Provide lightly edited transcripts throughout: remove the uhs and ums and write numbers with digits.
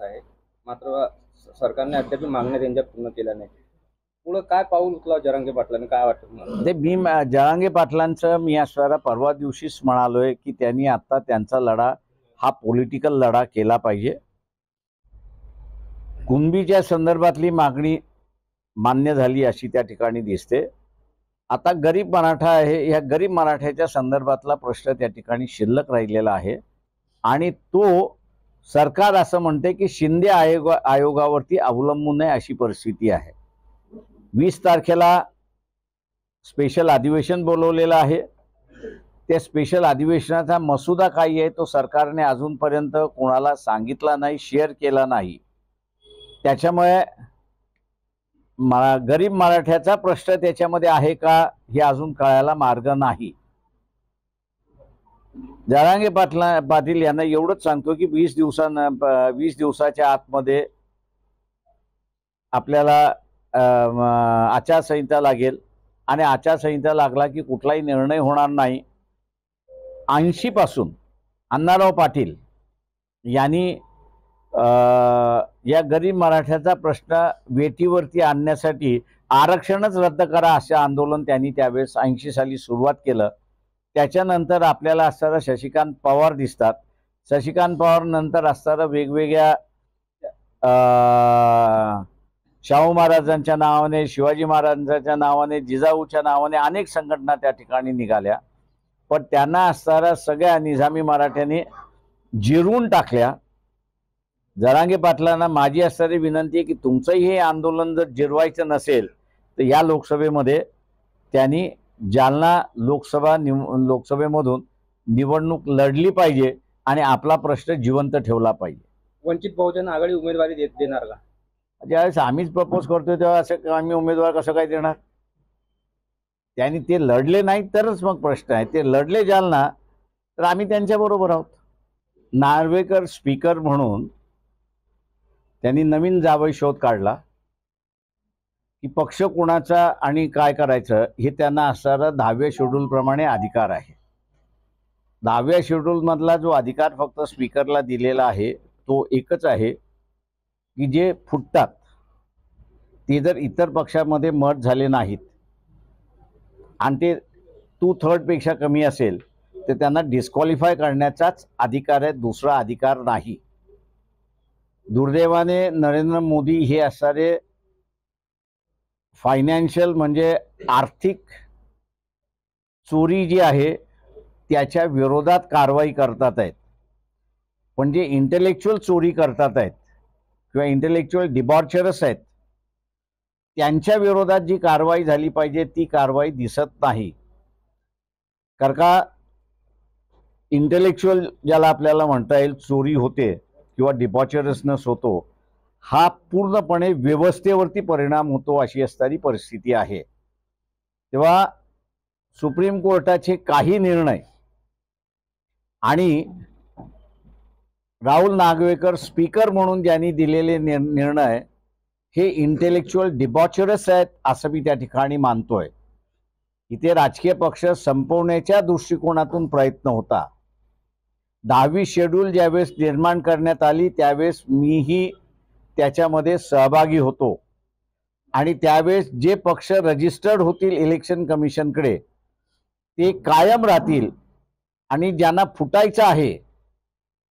आहे, मात्र सरकारने अद्याप मागण्या त्यांच्या पूर्ण केल्या नाही. पुढे काय पाऊल उचलावं जरांगे पाटलांनी, काय वाटतं तुम्हाला? ते मी जरांगे पाटलांचं मी असणारा परवा दिवशीच म्हणालोय की त्यांनी आता त्यांचा लढा हा पॉलिटिकल लढा केला पाहिजे. कुणबीच्या संदर्भातली मागणी मान्य झाली अशी त्या ठिकाणी दिसते. आता गरीब मराठा आहे, या गरीब मराठ्याच्या संदर्भातला प्रश्न त्या ठिकाणी शिल्लक राहिलेला आहे आणि तो सरकार असं म्हणते की शिंदे आयोगावरती अवलंबून आहे अशी परिस्थिती आहे. 20 तारखेला स्पेशल अधिवेशन बोलवलेलं आहे. त्या स्पेशल अधिवेशनाचा मसुदा काय आहे तो सरकारने अजूनपर्यंत कोणाला सांगितला नाही, शेअर केला नाही. त्याच्यामुळे गरीब मराठ्याचा प्रश्न त्याच्यामध्ये आहे का हे अजून कळायला मार्ग नाही. जरांगे पाटील यांना एवढंच सांगतो की 20 दिवसाच्या आतमध्ये आपल्याला आचारसंहिता लागेल आणि आचारसंहिता लागला की कुठलाही निर्णय होणार नाही. 80 पासून अण्णाराव पाटील यांनी या गरीब मराठ्याचा प्रश्न वेटीवरती आणण्यासाठी आरक्षणच रद्द करा असे आंदोलन त्यांनी त्यावेळेस 80 साली सुरुवात केलं. त्याच्यानंतर आपल्याला असणारा शशिकांत पवार दिसतात. शशिकांत पवार नंतर असणारा वेगवेगळ्या शाहू महाराजांच्या नावाने, शिवाजी महाराजांच्या नावाने, जिजाऊच्या नावाने अनेक संघटना त्या ठिकाणी निघाल्या, पण त्यांना असणारा सगळ्या निजामी मराठ्यांनी जिरवून टाकल्या. जरांगे पाटलांना माझी असणारी विनंती आहे की तुमचंही हे आंदोलन जर जिरवायचं नसेल तर या लोकसभेमध्ये त्यांनी जालना लोकसभेमधून निवडणूक लढली पाहिजे आणि आपला प्रश्न जिवंत ठेवला पाहिजे. वंचित बहुजन आघाडी उमेदवारी देणार का? ज्यावेळेस आम्हीच प्रपोज करतोय तेव्हा असं आम्ही उमेदवार कसं काय देणार? त्यांनी ते लढले नाही तरच मग प्रश्न आहे. ते लढले जालना तर आम्ही त्यांच्याबरोबर आहोत. नार्वेकर स्पीकर म्हणून त्यांनी नवीन जावई शोध काढला की पक्ष कोणाचा आणि काय करायचं हे त्यांना असणारा 10व्या शेड्यूल प्रमाणे अधिकार आहे. 10व्या शेड्यूल मधला जो अधिकार फक्त स्पीकरला दिलेला आहे तो एकच आहे की जे फुटतात ते जर इतर पक्षामध्ये मत झाले नाहीत आणि ते 2/3 पेक्षा कमी असेल तर त्यांना डिस्क्वालिफाय करण्याचाच अधिकार आहे, दुसरा अधिकार नाही. दुर्दैवाने नरेंद्र मोदी हे असणारे फायनान्शियल म्हणजे आर्थिक चोरी जी आहे त्याच्या विरोधात कारवाई करतात आहेत, पण जे इंटेलेक्च्युअल चोरी करतात आहेत किंवा इंटेलेक्च्युअल डिबॉर्चरस आहेत त्यांच्या विरोधात जी कारवाई झाली पाहिजे ती कारवाई दिसत नाही. कारण का इंटेलेक्च्युअल ज्याला आपल्याला म्हणता येईल चोरी होते किंवा डिबॉर्चरसनेस होतो हा पूर्णपणे व्यवस्थेवरती परिणाम होतो अशी असणारी परिस्थिती आहे. तेव्हा सुप्रीम कोर्टाचे काही निर्णय आणि राहुल नागवेकर स्पीकर म्हणून ज्यांनी दिलेले निर्णय हे इंटेलेक्च्युअल डिबॉर्चरस आहेत असं मी त्या ठिकाणी मानतोय. इथे राजकीय पक्ष संपवण्याच्या दृष्टिकोनातून प्रयत्न होता. 10वी शेड्यूल ज्यावेळेस निर्माण करण्यात आली त्यावेळेस मीही त्याच्यामध्ये सहभागी होतो आणि त्यावेळेस जे पक्ष रजिस्टर्ड होतील इलेक्शन कमिशनकडे ते कायम राहतील आणि ज्यांना फुटायचं आहे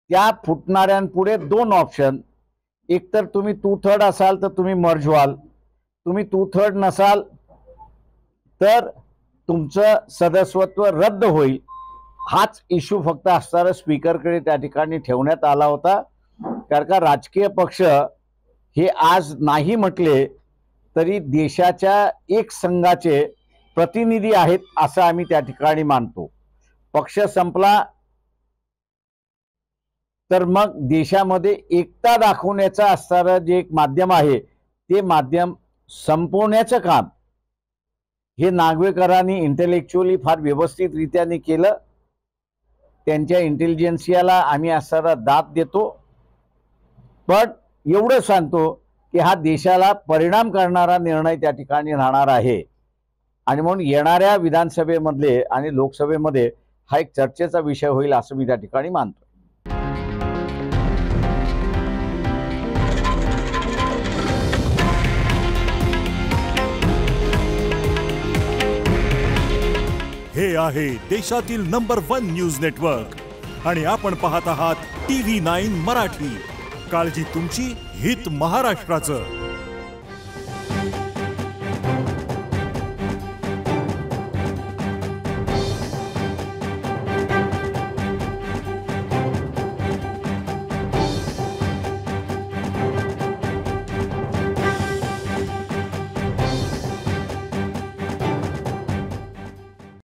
त्या फुटणाऱ्यांपुढे 2 ऑप्शन, एक तर तुम्ही 2/3 असाल तर तुम्ही मर्ज व्हाल, तुम्ही 2/3 नसाल तर तुमचं सदस्यत्व रद्द होईल. हाच इश्यू फक्त असणारा स्पीकरकडे त्या ठिकाणी ठेवण्यात आला होता. कारण का राजकीय पक्ष हे आज नाही म्हटले तरी देशाच्या एक संघाचे प्रतिनिधी आहेत असं आम्ही त्या ठिकाणी मानतो. पक्ष संपला तर मग देशामध्ये एकता दाखवण्याचं असणारं जे एक माध्यम आहे ते माध्यम संपवण्याचं काम हे नागवेकरांनी इंटेलेक्च्युअली फार व्यवस्थितरित्याने केलं. त्यांच्या इंटेलिजन्सियाला आम्ही असणारा दाद देतो, पण एवढं सांगतो की हा देशाला परिणाम करणारा निर्णय त्या ठिकाणी राहणार आहे आणि म्हणून येणाऱ्या विधानसभेमध्ये आणि लोकसभेमध्ये हा एक चर्चेचा विषय होईल असं मी त्या ठिकाणी मानतो. हे आहे देशातील नंबर 1 न्यूज नेटवर्क आणि आपण पाहत आहात TV9 मराठी. काळजी तुमची, हित महाराष्ट्राचं.